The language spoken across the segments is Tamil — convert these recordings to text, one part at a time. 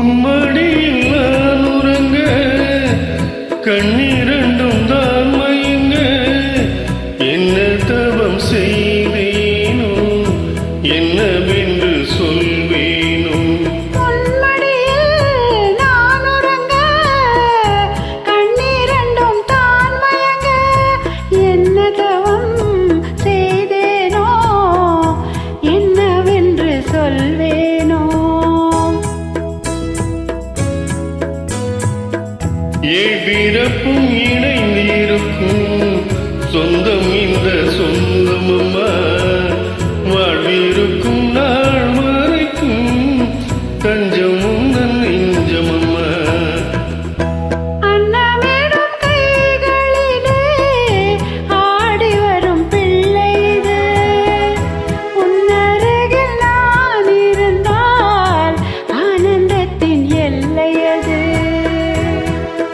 உம்மடியில் நான் உறங்க கண்ணீரண்டும் தான் மயங்க என்ன தவம் செய்தேனோ என்னவென்று சொல்வேனோ ஏழ்பிறப்பும் இணைந்திருக்கும் சொந்தம் இந்த சொந்தமம்மா வாழ்விருக்கும் நாள் வரைக்கும் தஞ்சமும் நன் நெஞ்சமம்மா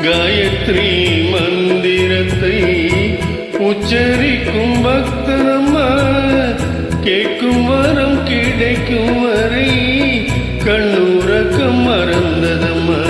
காயத்ரி மந்திரத்தை உச்சரிக்கும் பக்தனம்மா கேட்கும் வரம் கிடைக்கும் வரை கண்ணுறக்கம் மறந்ததம்மா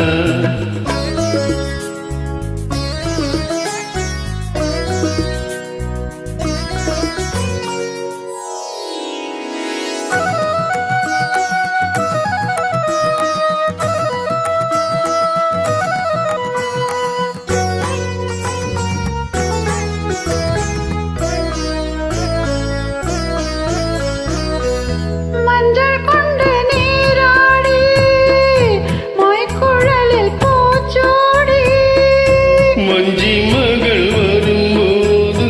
மஞ்சி மகள் வரும்போது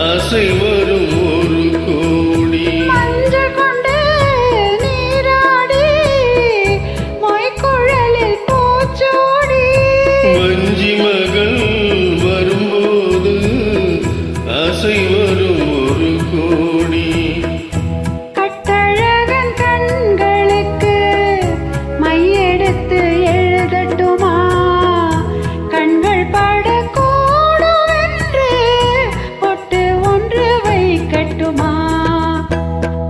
ஆசை வரும் ஒரு கோடி மஞ்சள் கொண்டு நீராடி மொய்க்குழலில் பூச்சோடி மஞ்சி மகள் வரும்போது ஆசை வரும் ஒரு கோடி கட்டழகன் கண்களுக்கு மையெடுத்து எழுதட்டுமா கண்கள் படக்கூடும் என்று பொட்டு ஒன்று வைக்கட்டுமா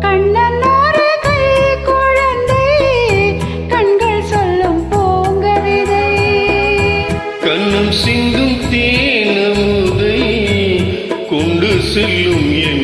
கண்ணன் ஒரு கை குழந்தை கண்கள் சொல்லும் பூங்கவிதை கண்ணம் சிந்தும் தேனமுதை கொண்டு செல்லும் என்